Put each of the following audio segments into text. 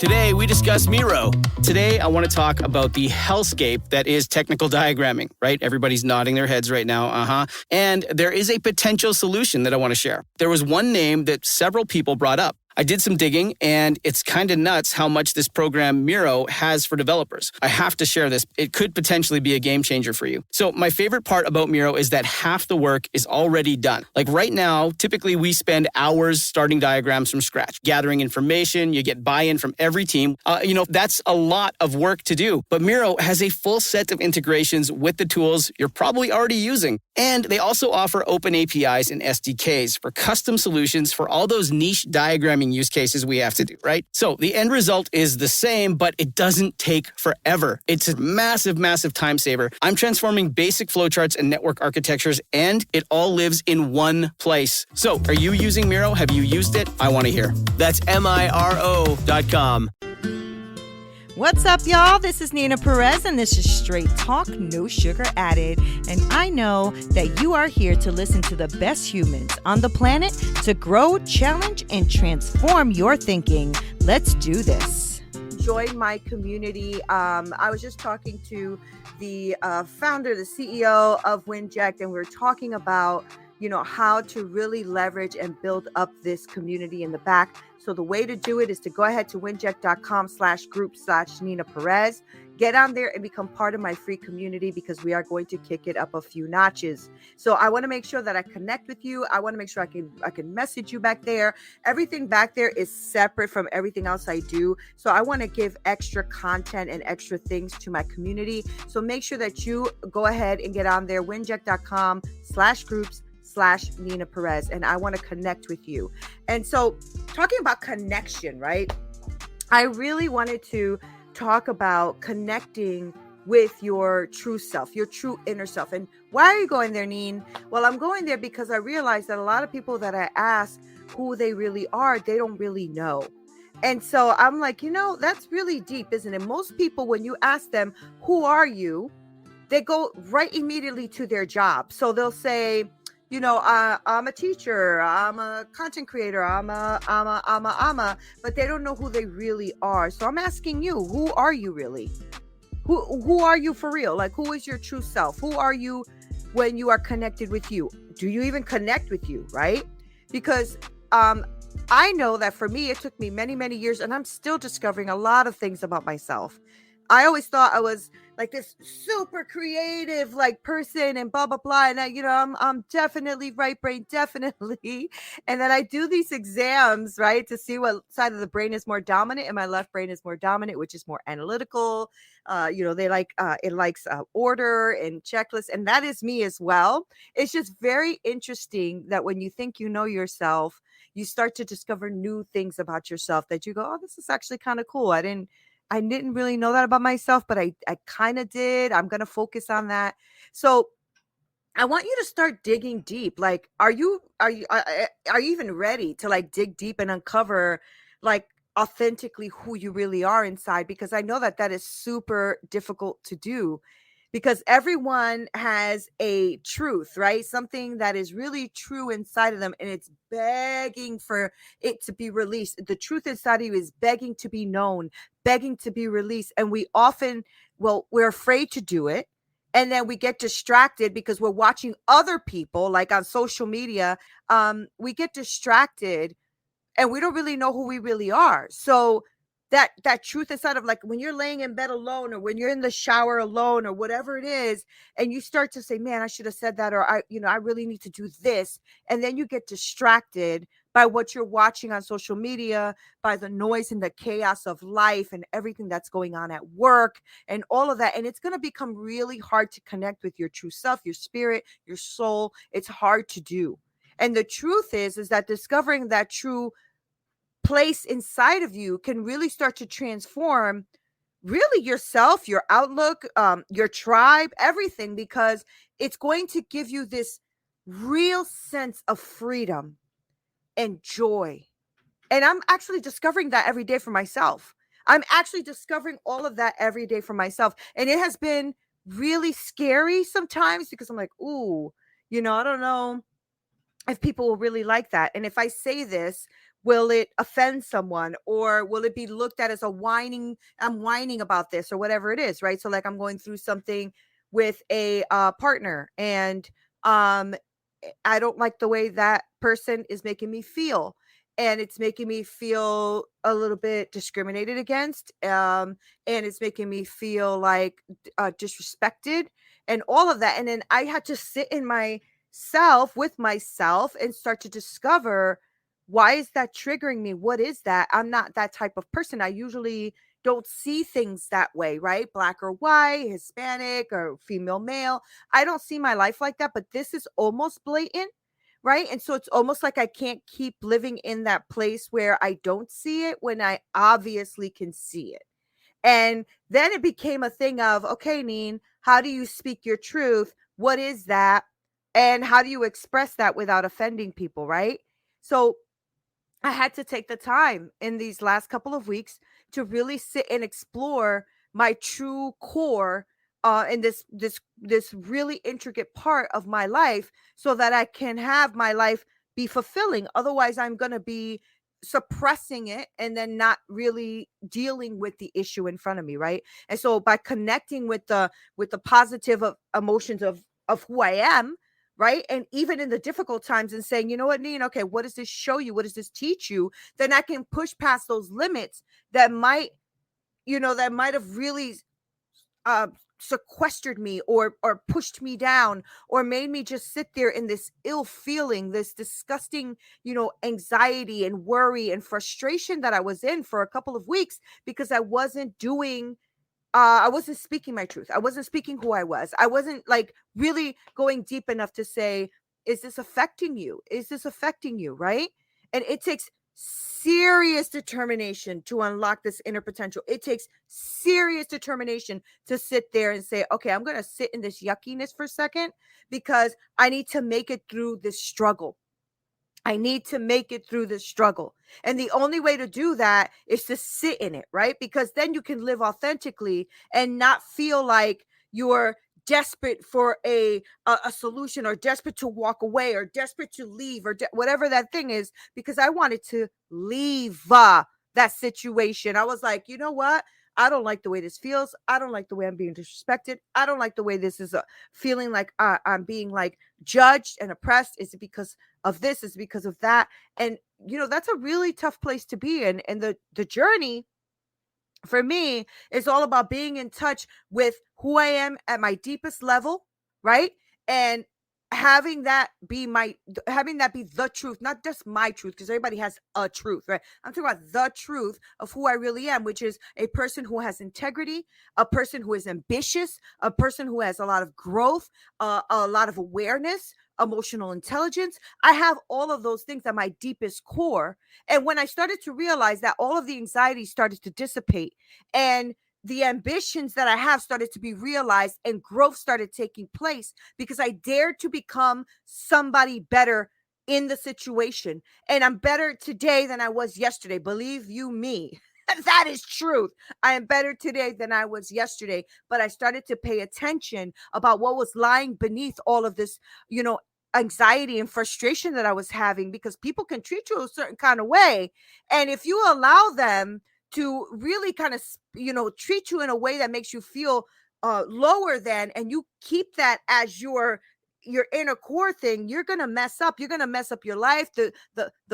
Today, we discuss Miro. Today, I want to talk about the hellscape that is technical diagramming, right? Everybody's nodding their heads right now, And there is a potential solution that I want to share. There was one name that several people brought up. I did some digging, and it's kind of nuts how much this program Miro has for developers. I have to share this. It could potentially be a game changer for you. So my favorite part about Miro is that half the work is already done. Like right now, typically we spend hours starting diagrams from scratch, gathering information. You get buy-in from every team. That's a lot of work to do. But Miro has a full set of integrations with the tools you're probably already using. And they also offer open APIs and SDKs for custom solutions for all those niche diagramming use cases we have to do, right? So the end result is the same, but it doesn't take forever. It's a massive, massive time saver. I'm transforming basic flowcharts and network architectures, and it all lives in one place. So are you using Miro? Have you used it? I want to hear. That's MIRO.com. What's up, y'all? This is Neena Perez, and this is Straight Talk, No Sugar Added. And I know that you are here to listen to the best humans on the planet to grow, challenge, and transform your thinking. Let's do this. Join my community. I was just talking to the founder, the CEO of 𝘊𝘰𝘭𝑭𝘢𝘣𝘬𝑗ect, and we were talking about how to really leverage and build up this community in the back. So the way to do it is to go ahead to 𝘊𝘰𝘭𝑭𝑗ect.com/group/Neena Perez. Get on there and become part of my free community because we are going to kick it up a few notches. So I want to make sure that I connect with you. I want to make sure I can message you back there. Everything back there is separate from everything else I do. So I want to give extra content and extra things to my community. So make sure that you go ahead and get on there, 𝘊𝘰𝘭𝑭𝑗ect.com/groups/Neena Perez, and I want to connect with you. And so talking about connection, right? I really wanted to talk about connecting with your true self, your true inner self. And why are you going there, Neen? Well, I'm going there because I realized that a lot of people that I ask who they really are, they don't really know. And so I'm like, that's really deep, isn't it? Most people, when you ask them, who are you? They go right immediately to their job. So they'll say, I'm a teacher, I'm a content creator, I'm a, but they don't know who they really are. So I'm asking you, who are you really? Who are you for real? Like, who is your true self? Who are you when you are connected with you? Do you even connect with you, right? Because I know that for me, it took me many, many years, and I'm still discovering a lot of things about myself. I always thought I was like this super creative person and blah, blah, blah. And I'm definitely right brain, definitely. And then I do these exams, right, to see what side of the brain is more dominant. And my left brain is more dominant, which is more analytical. It likes order and checklists. And that is me as well. It's just very interesting that when you think you know yourself, you start to discover new things about yourself that you go, oh, this is actually kind of cool. I didn't really know that about myself, but I kind of did. I'm going to focus on that. So I want you to start digging deep. Like, are you even ready to dig deep and uncover authentically who you really are inside? Because I know that is super difficult to do, because everyone has a truth, right? Something that is really true inside of them, and it's begging for it to be released. The truth inside of you is begging to be known, begging to be released. And we often, we're afraid to do it. And then we get distracted because we're watching other people, like on social media. We get distracted and we don't really know who we really are. So that truth inside of, when you're laying in bed alone, or when you're in the shower alone, or whatever it is, and you start to say, man, I should have said that, or I really need to do this. And then you get distracted by what you're watching on social media, by the noise and the chaos of life and everything that's going on at work and all of that. And it's going to become really hard to connect with your true self, your spirit, your soul. It's hard to do. And the truth is that discovering that true place inside of you can really start to transform really yourself, your outlook, your tribe, everything, because it's going to give you this real sense of freedom and joy. And I'm actually discovering that every day for myself. I'm actually discovering all of that every day for myself. And it has been really scary sometimes, because I'm like, ooh, I don't know if people will really like that. And if I say this will it offend someone, or will it be looked at as I'm whining about this, or whatever it is, right? So like I'm going through something with a partner, and um I don't like the way that person is making me feel, and it's making me feel a little bit discriminated against, and it's making me feel like disrespected, and all of that. And then I had to sit in myself with myself and start to discover, why is that triggering me? What is that? I'm not that type of person. I usually don't see things that way, right? Black or white, Hispanic or female, male. I don't see my life like that, but this is almost blatant, right? And so it's almost like I can't keep living in that place where I don't see it when I obviously can see it. And then it became a thing of, okay, Neen, how do you speak your truth? What is that? And how do you express that without offending people, right? So I had to take the time in these last couple of weeks to really sit and explore my true core, in this really intricate part of my life, so that I can have my life be fulfilling. Otherwise, I'm going to be suppressing it and then not really dealing with the issue in front of me, right? And so by connecting with the positive of emotions of who I am, right? And even in the difficult times, and saying, you know what, Neen, okay, what does this show you? What does this teach you? Then I can push past those limits that might have really uh sequestered me, or pushed me down, or made me just sit there in this ill feeling, this disgusting, anxiety and worry and frustration that I was in for a couple of weeks, because I wasn't speaking my truth. I wasn't speaking who I was. I wasn't like really going deep enough to say, is this affecting you? Is this affecting you? Right. And it takes serious determination to unlock this inner potential. It takes serious determination to sit there and say, okay, I'm going to sit in this yuckiness for a second, because I need to make it through this struggle. I need to make it through this struggle. And the only way to do that is to sit in it, right? Because then you can live authentically and not feel like you're desperate for a solution, or desperate to walk away, or desperate to leave, or whatever that thing is. Because I wanted to leave that situation. I was like, you know what? I don't like the way this feels. I don't like the way I'm being disrespected. I don't like the way this is feeling like I'm being like judged and oppressed. Is it because of this? Is it because of that? And that's a really tough place to be in. And the journey for me is all about being in touch with who I am at my deepest level, right? And having that be the truth, not just my truth, because everybody has a truth, right? I'm talking about the truth of who I really am, which is a person who has integrity, a person who is ambitious, a person who has a lot of growth, a lot of awareness, emotional intelligence. I have all of those things at my deepest core. And when I started to realize that, all of the anxiety started to dissipate, and the ambitions that I have started to be realized, and growth started taking place, because I dared to become somebody better in the situation. And I'm better today than I was yesterday. Believe you me. That is truth. I am better today than I was yesterday. But I started to pay attention about what was lying beneath all of this, anxiety and frustration that I was having, because people can treat you a certain kind of way. And if you allow them to really kind of, treat you in a way that makes you feel lower than, and you keep that as your inner core thing, you're gonna mess up. You're gonna mess up your life, the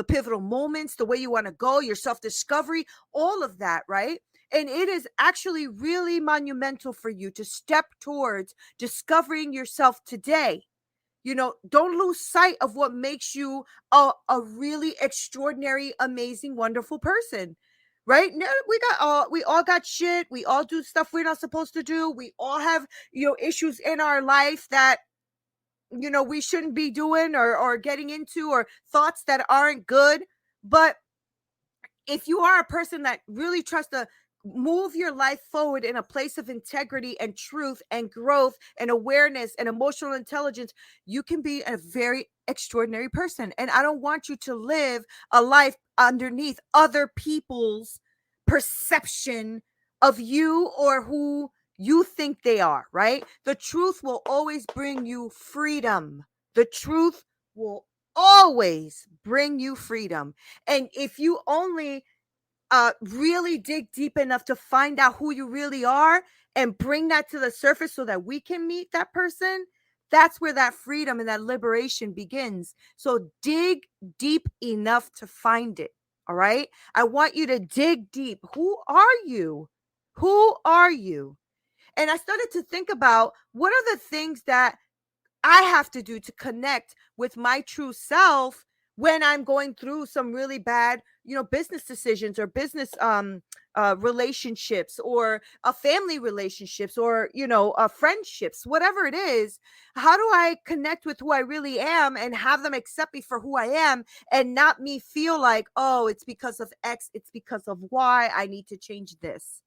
pivotal moments, the way you want to go, your self-discovery, all of that, right? And it is actually really monumental for you to step towards discovering yourself today. Don't lose sight of what makes you a really extraordinary, amazing, wonderful person. Right? No, we all got shit. We all do stuff we're not supposed to do. We all have, issues in our life that, we shouldn't be doing, or getting into, or thoughts that aren't good. But if you are a person that really tries to move your life forward in a place of integrity and truth and growth and awareness and emotional intelligence, you can be a very extraordinary person. And I don't want you to live a life underneath other people's perception of you, or who you think they are, right? The truth will always bring you freedom. The truth will always bring you freedom. And if you only really dig deep enough to find out who you really are and bring that to the surface so that we can meet that person, that's where that freedom and that liberation begins. So dig deep enough to find it. All right. I want you to dig deep. Who are you? Who are you? And I started to think about what are the things that I have to do to connect with my true self when I'm going through some really bad, business decisions or business relationships or family relationships or friendships, whatever it is. How do I connect with who I really am and have them accept me for who I am and not me feel like, oh, it's because of X, it's because of Y, I need to change this,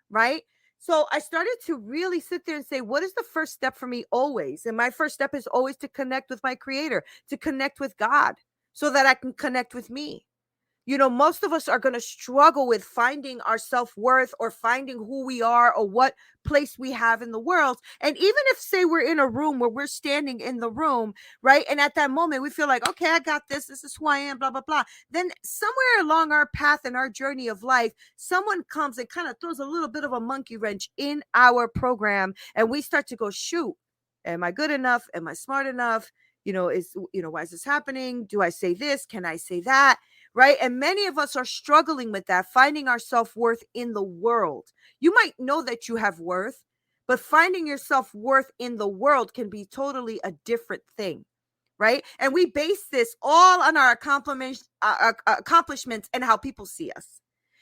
right? So I started to really sit there and say, what is the first step for me always? And my first step is always to connect with my creator, to connect with God so that I can connect with me. Most of us are going to struggle with finding our self-worth or finding who we are or what place we have in the world. And even if, say, we're in a room where we're standing in the room, right? And at that moment, we feel like, okay, I got this. This is who I am, blah, blah, blah. Then somewhere along our path and our journey of life, someone comes and kind of throws a little bit of a monkey wrench in our program. And we start to go, shoot, am I good enough? Am I smart enough? Why is this happening? Do I say this? Can I say that? Right? And many of us are struggling with that, finding our self-worth in the world. You might know that you have worth, but finding your self-worth in the world can be totally a different thing, right? And we base this all on our accomplishments and how people see us.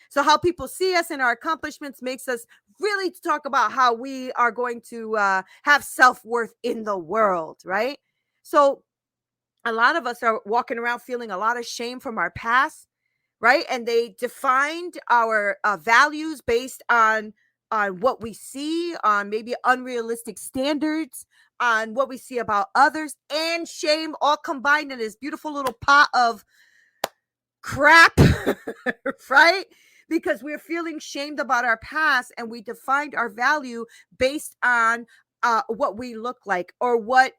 So how people see us and our accomplishments makes us really talk about how we are going to have self-worth in the world, right? So a lot of us are walking around feeling a lot of shame from our past, right? And they defined our values based on what we see, on maybe unrealistic standards, on what we see about others, and shame all combined in this beautiful little pot of crap, right? Because we're feeling shamed about our past and we defined our value based on what we look like or what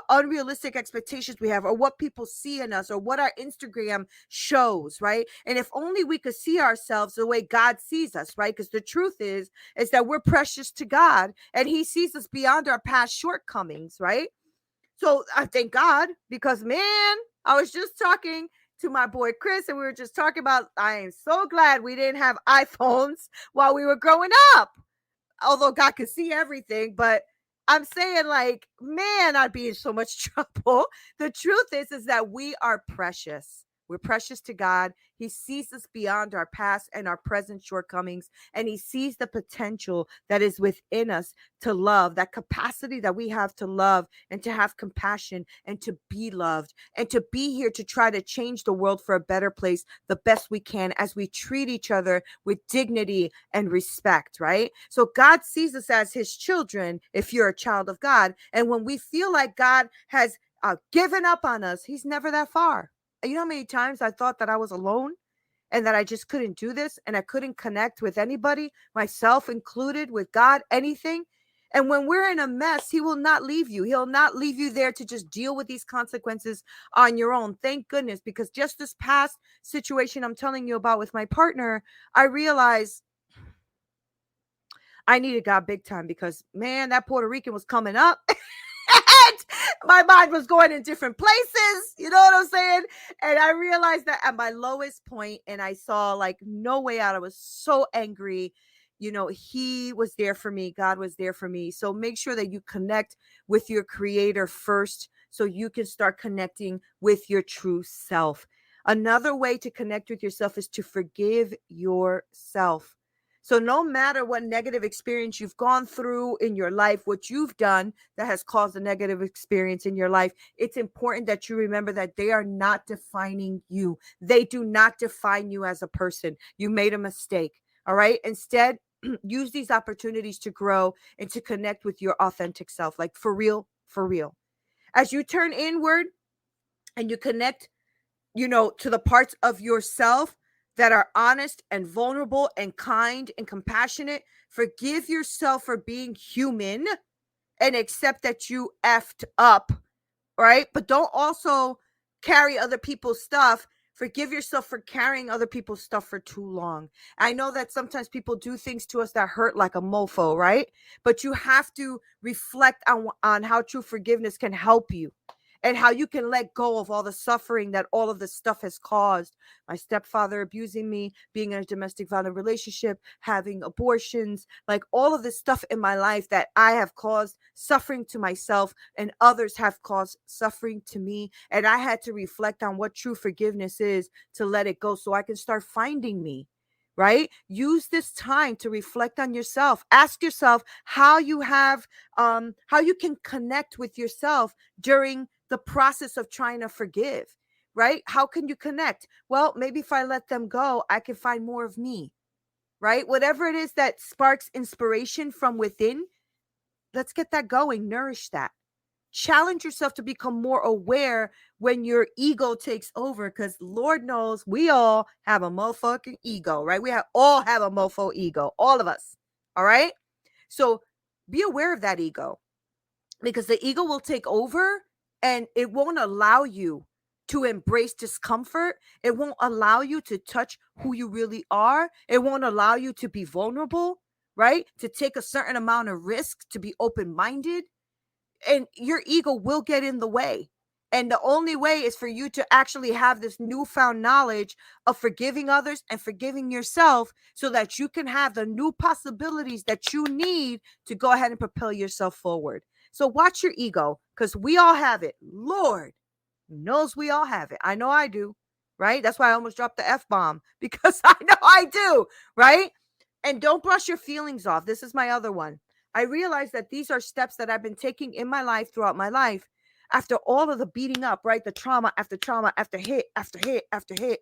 unrealistic expectations we have or what people see in us or what our Instagram shows, right? And if only we could see ourselves the way God sees us, right? Because the truth is that we're precious to God and he sees us beyond our past shortcomings, right? So I thank God because, man, I was just talking to my boy Chris and we were just talking about, I am so glad we didn't have iPhones while we were growing up. Although God could see everything, but I'm saying, like, man, I'd be in so much trouble. The truth is that we are precious. We're precious to God. He sees us beyond our past and our present shortcomings, and he sees the potential that is within us to love, that capacity that we have to love and to have compassion and to be loved and to be here to try to change the world for a better place the best we can as we treat each other with dignity and respect, right? So God sees us as his children if you're a child of God. And when we feel like God has given up on us, he's never that far. You know how many times I thought that I was alone and that I just couldn't do this and I couldn't connect with anybody, myself included, with God, anything. And when we're in a mess, he will not leave you. He'll not leave you there to just deal with these consequences on your own. Thank goodness, because just this past situation I'm telling you about with my partner, I realized I needed God big time because, man, that Puerto Rican was coming up. And my mind was going in different places. You know what I'm saying? And I realized that at my lowest point, and I saw like no way out. I was so angry. He was there for me. God was there for me. So make sure that you connect with your creator first so you can start connecting with your true self. Another way to connect with yourself is to forgive yourself. So no matter what negative experience you've gone through in your life, what you've done that has caused a negative experience in your life, it's important that you remember that they are not defining you. They do not define you as a person. You made a mistake. All right. Instead, use these opportunities to grow and to connect with your authentic self, like for real, for real. As you turn inward and you connect, to the parts of yourself that are honest and vulnerable and kind and compassionate, forgive yourself for being human and accept that you effed up, right? But don't also carry other people's stuff. Forgive yourself for carrying other people's stuff for too long. I know that sometimes people do things to us that hurt like a mofo, right? But you have to reflect on how true forgiveness can help you and how you can let go of all the suffering that all of this stuff has caused. My stepfather abusing me, being in a domestic violent relationship, having abortions, like all of this stuff in my life that I have caused suffering to myself and others have caused suffering to me. And I had to reflect on what true forgiveness is to let it go so I can start finding me. Right? Use this time to reflect on yourself. Ask yourself how you can connect with yourself during the process of trying to forgive, right? How can you connect? Well, maybe if I let them go, I can find more of me, right? Whatever it is that sparks inspiration from within, let's get that going, nourish that. Challenge yourself to become more aware when your ego takes over, because Lord knows we all have a motherfucking ego, right? All have a mofo ego, all of us, all right? So be aware of that ego, because the ego will take over and it won't allow you to embrace discomfort. It won't allow you to touch who you really are. It won't allow you to be vulnerable, right? To take a certain amount of risk, to be open-minded, and your ego will get in the way. And the only way is for you to actually have this newfound knowledge of forgiving others and forgiving yourself so that you can have the new possibilities that you need to go ahead and propel yourself forward. So watch your ego, because we all have it. Lord knows we all have it. I know I do, right? That's why I almost dropped the F-bomb, because I know I do, right? And don't brush your feelings off. This is my other one. I realize that these are steps that I've been taking in my life throughout my life after all of the beating up, right? The trauma after hit after hit after hit.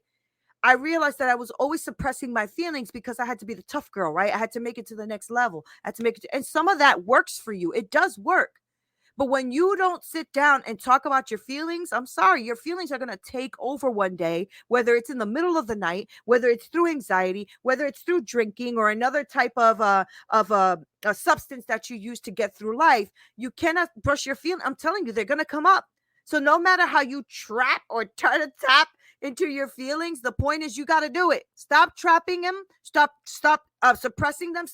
I realized that I was always suppressing my feelings because I had to be the tough girl, right? I had to make it to the next level. I had to make it and some of that works for you. It does work. But when you don't sit down and talk about your feelings, I'm sorry, your feelings are going to take over one day, whether it's in the middle of the night, whether it's through anxiety, whether it's through drinking or another type of a substance that you use to get through life. You cannot brush your feelings. I'm telling you, they're going to come up. So no matter how you trap or try to tap into your feelings, the point is you got to do it. Stop trapping them. Stop suppressing them.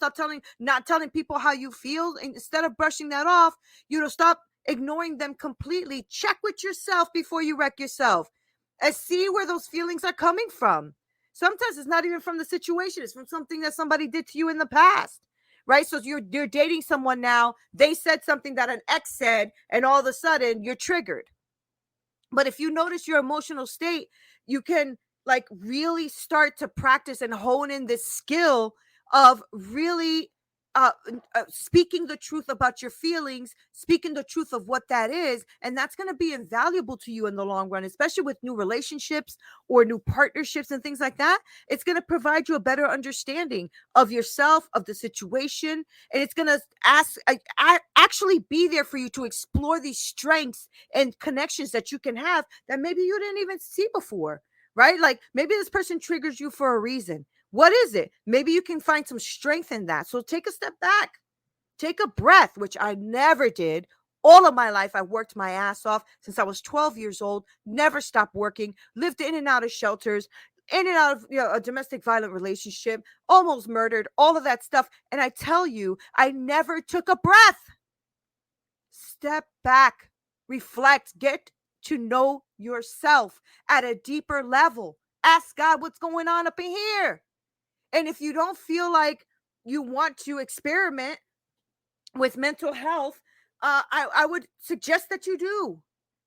Not telling people how you feel. Instead of brushing that off, stop ignoring them completely. Check with yourself before you wreck yourself and see where those feelings are coming from. Sometimes it's not even from the situation. It's from something that somebody did to you in the past. Right? So you're dating someone now. They said something that an ex said, and all of a sudden you're triggered. But if you notice your emotional state, you can really start to practice and hone in this skill of really speaking the truth about your feelings, speaking the truth of what that is. And that's going to be invaluable to you in the long run, especially with new relationships or new partnerships and things like that. It's going to provide you a better understanding of yourself, of the situation. And it's going to actually be there for you to explore these strengths and connections that you can have that maybe you didn't even see before, right? Like maybe this person triggers you for a reason. What is it? Maybe you can find some strength in that. So take a step back, take a breath, which I never did. All of my life, I worked my ass off since I was 12 years old, never stopped working, lived in and out of shelters, in and out of a domestic violent relationship, almost murdered, all of that stuff. And I tell you, I never took a breath. Step back, reflect, get to know yourself at a deeper level. Ask God what's going on up in here. And if you don't feel like you want to experiment with mental health, I would suggest that you do.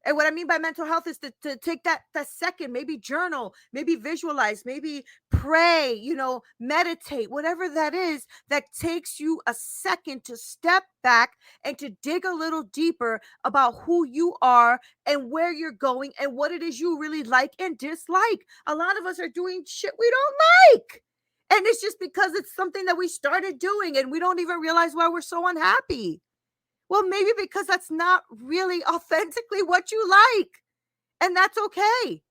And what I mean by mental health is to take that second, maybe journal, maybe visualize, maybe pray, meditate, whatever that is, that takes you a second to step back and to dig a little deeper about who you are and where you're going and what it is you really like and dislike. A lot of us are doing shit we don't like. And it's just because it's something that we started doing and we don't even realize why we're so unhappy. Well, maybe because that's not really authentically what you like. And that's okay.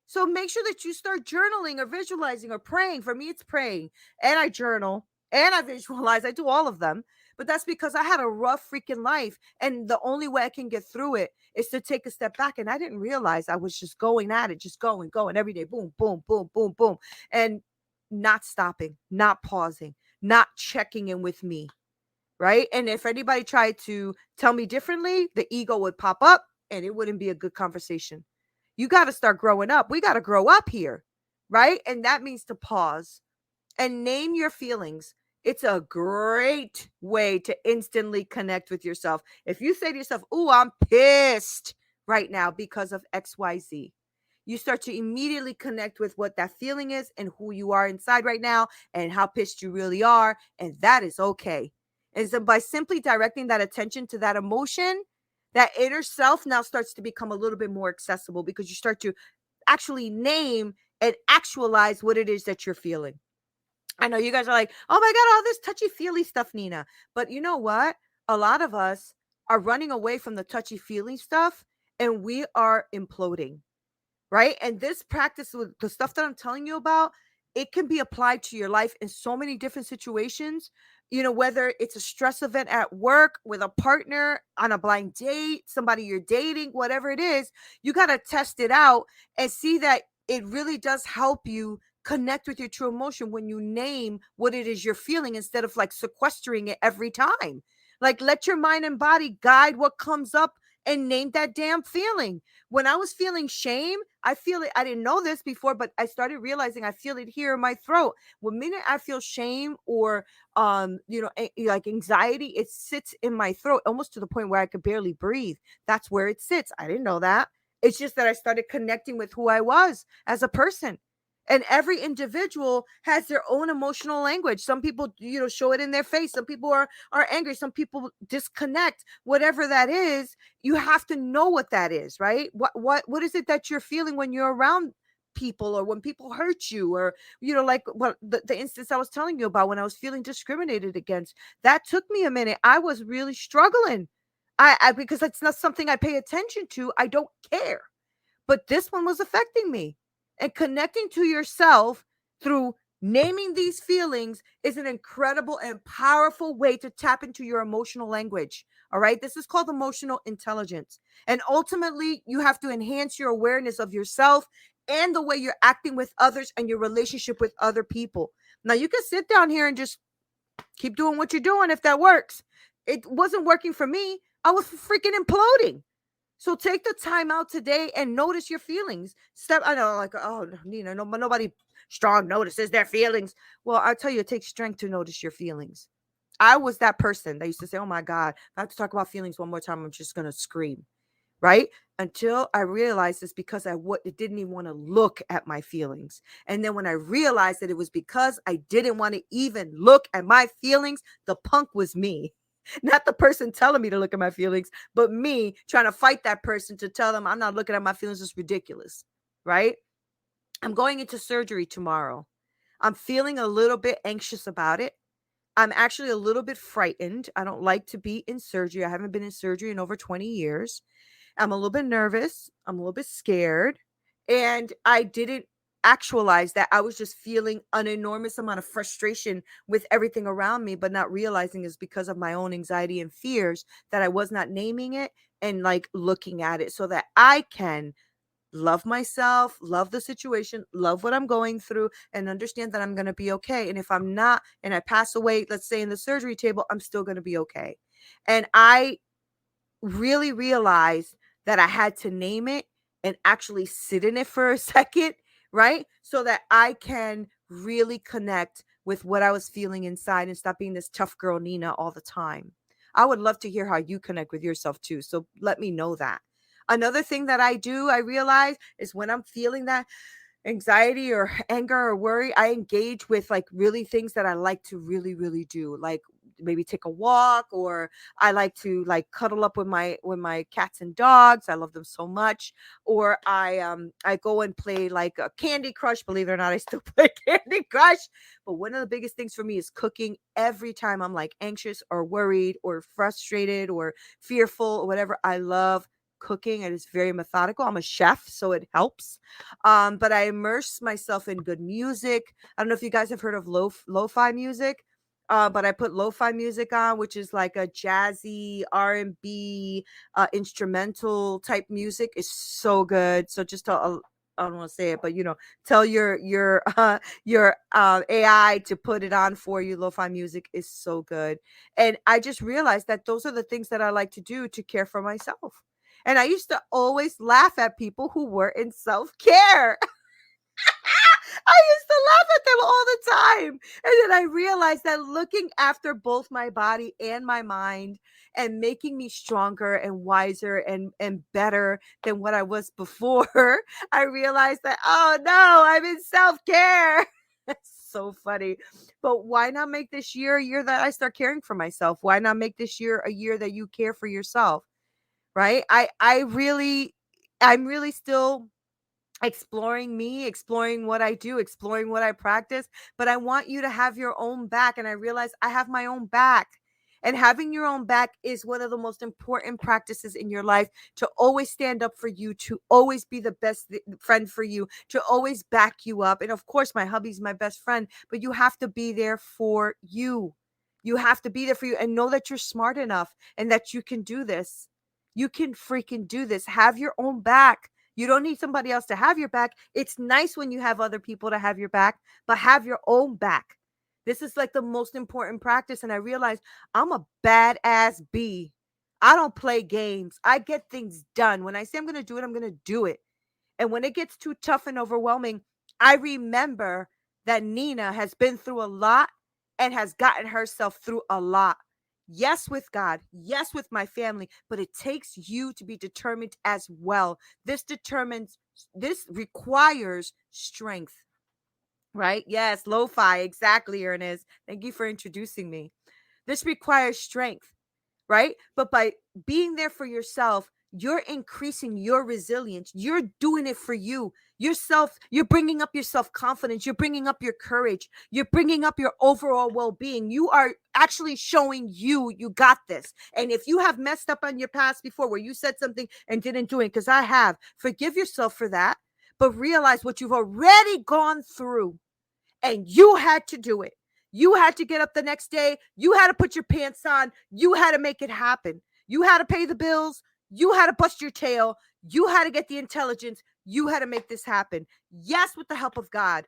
So make sure that you start journaling or visualizing or praying. For me, it's praying. And I journal. and I visualize. I do all of them. But that's because I had a rough freaking life. And the only way I can get through it is to take a step back. And I didn't realize I was just going at it, just going every day. Boom, boom, boom, boom, boom. And not stopping, not pausing, not checking in with me. Right. And if anybody tried to tell me differently, the ego would pop up and it wouldn't be a good conversation. You got to start growing up. We got to grow up here. Right. And that means to pause and name your feelings. It's a great way to instantly connect with yourself. If you say to yourself, "Ooh, I'm pissed right now because of XYZ," you start to immediately connect with what that feeling is and who you are inside right now and how pissed you really are. And that is okay. And so by simply directing that attention to that emotion, that inner self now starts to become a little bit more accessible because you start to actually name and actualize what it is that you're feeling. I know you guys are like, "Oh my God, all this touchy-feely stuff, Neena." But you know what? A lot of us are running away from the touchy-feely stuff and we are imploding, right? And this practice with the stuff that I'm telling you about, it can be applied to your life in so many different situations. Whether it's a stress event at work, with a partner, on a blind date, somebody you're dating, whatever it is, you got to test it out and see that it really does help you connect with your true emotion when you name what it is you're feeling instead of like sequestering it every time. Like, let your mind and body guide what comes up and name that damn feeling. When I was feeling shame, I feel it. I didn't know this before, but I started realizing I feel it here in my throat. When minute I feel shame or like anxiety, it sits in my throat almost to the point where I could barely breathe. That's where it sits. I didn't know that. It's just that I started connecting with who I was as a person. And every individual has their own emotional language. Some people, show it in their face. Some people are angry. Some people disconnect. Whatever that is, you have to know what that is, right? What is it that you're feeling when you're around people or when people hurt you or like what the instance I was telling you about when I was feeling discriminated against. That took me a minute. I was really struggling. I because it's not something I pay attention to. I don't care. But this one was affecting me. And connecting to yourself through naming these feelings is an incredible and powerful way to tap into your emotional language. All right. This is called emotional intelligence. And ultimately, you have to enhance your awareness of yourself and the way you're acting with others and your relationship with other people. Now, you can sit down here and just keep doing what you're doing if that works. It wasn't working for me. I was freaking imploding. So take the time out today and notice your feelings. I know, like, oh, Neena, no, nobody strong notices their feelings. Well, I'll tell you, it takes strength to notice your feelings. I was that person that used to say, "Oh my God, if I have to talk about feelings one more time, I'm just going to scream." Right? Until I realized it's because I didn't even want to look at my feelings. And then when I realized that it was because I didn't want to even look at my feelings, the punk was me. Not the person telling me to look at my feelings, but me trying to fight that person to tell them I'm not looking at my feelings. It's ridiculous, right? I'm going into surgery tomorrow. I'm feeling a little bit anxious about it. I'm actually a little bit frightened. I don't like to be in surgery. I haven't been in surgery in over 20 years. I'm a little bit nervous. I'm a little bit scared. And I didn't actualize that. I was just feeling an enormous amount of frustration with everything around me, but not realizing it's because of my own anxiety and fears that I was not naming it and like looking at it so that I can love myself, love the situation, love what I'm going through, and understand that I'm going to be okay. And if I'm not, and I pass away, let's say in the surgery table, I'm still going to be okay. And I really realized that I had to name it and actually sit in it for a second, right? So that I can really connect with what I was feeling inside and stop being this tough girl Neena all the time. I would love to hear how you connect with yourself too. So let me know that. Another thing that I realize is when I'm feeling that anxiety or anger or worry, I engage with like really things that I like to really, really do. Like maybe take a walk, or I like to like cuddle up with my cats and dogs. I love them so much. Or I go and play like a Candy Crush. Believe it or not, I still play Candy Crush. But one of the biggest things for me is cooking. Every time I'm like anxious or worried or frustrated or fearful or whatever, I love cooking. It is very methodical. I'm a chef, so it helps. But I immerse myself in good music. I don't know if you guys have heard of lo-fi music. but I put lo-fi music on, which is like a jazzy R&B instrumental type music. Is so good. So just I don't want to say it, but tell your AI to put it on for you. Lo-fi music is so good. And I just realized that those are the things that I like to do to care for myself. And I used to always laugh at people who were in self-care. I used to laugh at them all the time. And then I realized that looking after both my body and my mind and making me stronger and wiser and better than what I was before, I realized that, oh no, I'm in self-care. That's so funny. But why not make this year a year that I start caring for myself? Why not make this year a year that you care for yourself? Right? I'm really still exploring me, exploring what I do, exploring what I practice, but I want you to have your own back. And I realize I have my own back. And having your own back is one of the most important practices in your life, to always stand up for you, to always be the best friend for you, to always back you up. And of course, my hubby's my best friend, but you have to be there for you. You have to be there for you and know that you're smart enough and that you can do this. You can freaking do this. Have your own back. You don't need somebody else to have your back. It's nice when you have other people to have your back, but have your own back. This is like the most important practice. And I realize I'm a badass bee. I don't play games. I get things done. When I say I'm going to do it, I'm going to do it. And when it gets too tough and overwhelming, I remember that Neena has been through a lot and has gotten herself through a lot. Yes, with God. Yes, with my family. But it takes you to be determined as well. This requires strength. Right? Yes, lo-fi. Exactly, Ernest. Thank you for introducing me. This requires strength. Right? But by being there for yourself, you're increasing your resilience. You're doing it for you. Yourself, you're bringing up your self-confidence. You're bringing up your courage. You're bringing up your overall well-being. You are actually showing you got this. And if you have messed up on your past before where you said something and didn't do it, because I have, forgive yourself for that, but realize what you've already gone through and you had to do it. You had to get up the next day. You had to put your pants on. You had to make it happen. You had to pay the bills. You had to bust your tail. You had to get the intelligence. You had to make this happen. Yes, with the help of God,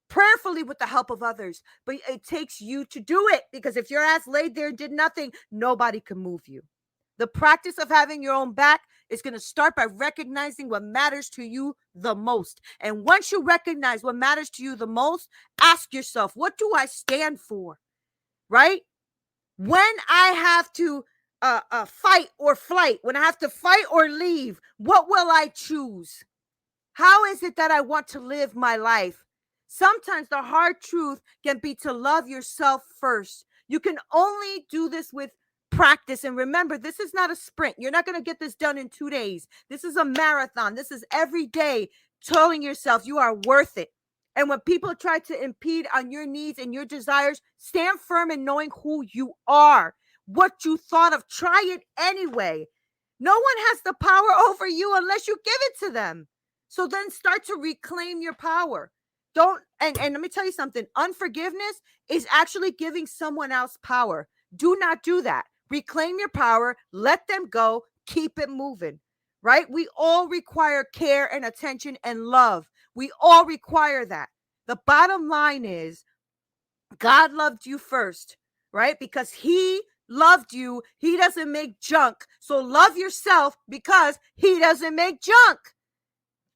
prayerfully with the help of others. But it takes you to do it, because if your ass laid there and did nothing, nobody can move you. The practice of having your own back is going to start by recognizing what matters to you the most. And once you recognize what matters to you the most, ask yourself, what do I stand for? Right? When I have to fight or flight, when I have to fight or leave, what will I choose? How is it that I want to live my life? Sometimes the hard truth can be to love yourself first. You can only do this with practice. And remember, this is not a sprint. You're not going to get this done in 2 days. This is a marathon. This is every day telling yourself you are worth it. And when people try to impede on your needs and your desires, stand firm in knowing who you are, what you thought of. Try it anyway. No one has the power over you unless you give it to them. So then start to reclaim your power. And let me tell you something. Unforgiveness is actually giving someone else power. Do not do that. Reclaim your power. Let them go. Keep it moving. Right? We all require care and attention and love. We all require that. The bottom line is God loved you first, right? Because he loved you. He doesn't make junk. So love yourself because he doesn't make junk.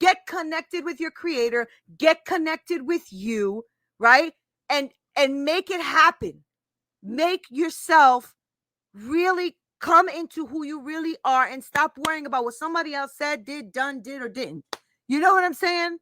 Get connected with your creator. Get connected with you, right? And make it happen. Make yourself really come into who you really are and stop worrying about what somebody else said, did, done, did, or didn't. You know what I'm saying?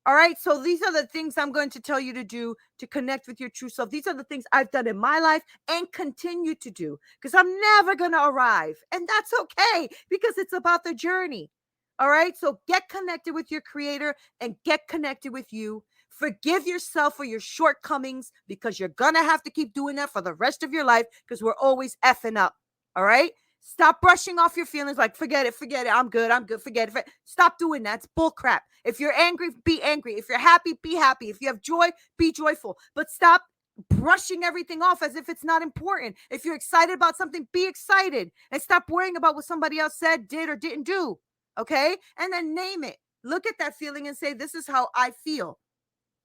All right. So these are the things I'm going to tell you to do to connect with your true self. These are the things I've done in my life and continue to do, because I'm never going to arrive. And that's okay, because it's about the journey. All right. So get connected with your creator and get connected with you. Forgive yourself for your shortcomings, because you're going to have to keep doing that for the rest of your life, because we're always effing up. All right. Stop brushing off your feelings like, forget it. I'm good. Forget it. Stop doing that. It's bull crap. If you're angry, be angry. If you're happy, be happy. If you have joy, be joyful. But stop brushing everything off as if it's not important. If you're excited about something, be excited and stop worrying about what somebody else said, did, or didn't do. Okay. And then name it. Look at that feeling and say, this is how I feel.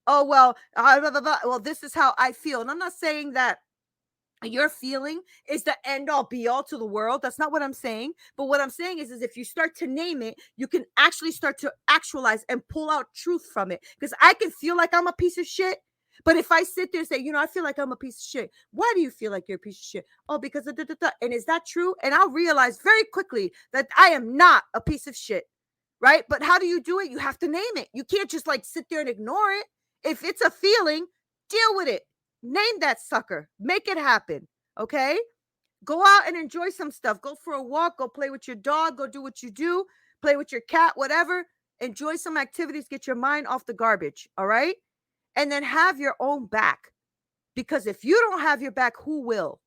Oh, well, blah, blah, blah. Well, this is how I feel. And I'm not saying that your feeling is the end all be all to the world. That's not what I'm saying. But what I'm saying is if you start to name it, you can actually start to actualize and pull out truth from it. Because I can feel like I'm a piece of shit. But if I sit there and say, I feel like I'm a piece of shit. Why do you feel like you're a piece of shit? Oh, because of da. And is that true? And I'll realize very quickly that I am not a piece of shit. Right? But how do you do it? You have to name it. You can't just like sit there and ignore it. If it's a feeling, deal with it. Name that sucker. Make it happen. Okay? Go out and enjoy some stuff. Go for a walk. Go play with your dog. Go do what you do. Play with your cat, whatever. Enjoy some activities. Get your mind off the garbage. All right? And then have your own back. Because if you don't have your back, who will?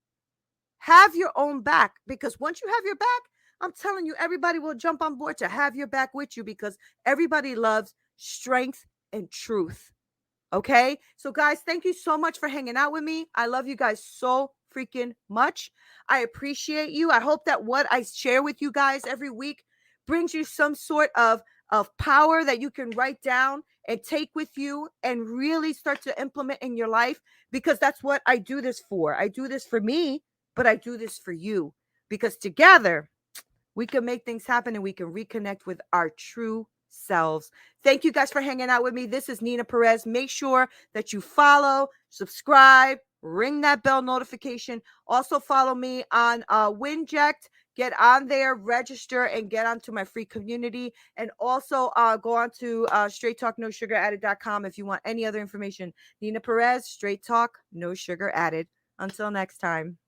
Have your own back. Because once you have your back, I'm telling you, everybody will jump on board to have your back with you because everybody loves strength and truth. Okay? So guys, thank you so much for hanging out with me. I love you guys so freaking much. I appreciate you. I hope that what I share with you guys every week brings you some sort of power that you can write down and take with you and really start to implement in your life, because that's what I do this for. I do this for me, but I do this for you because together we can make things happen and we can reconnect with our true selves. Thank you guys for hanging out with me. This is Neena Perez. Make sure that you follow, subscribe, ring that bell notification. Also follow me on Winject. Get on there, register, and get onto my free community. And also go on to straighttalk.no-sugar-added.com if you want any other information. Neena Perez, Straight Talk, No Sugar Added. Until next time.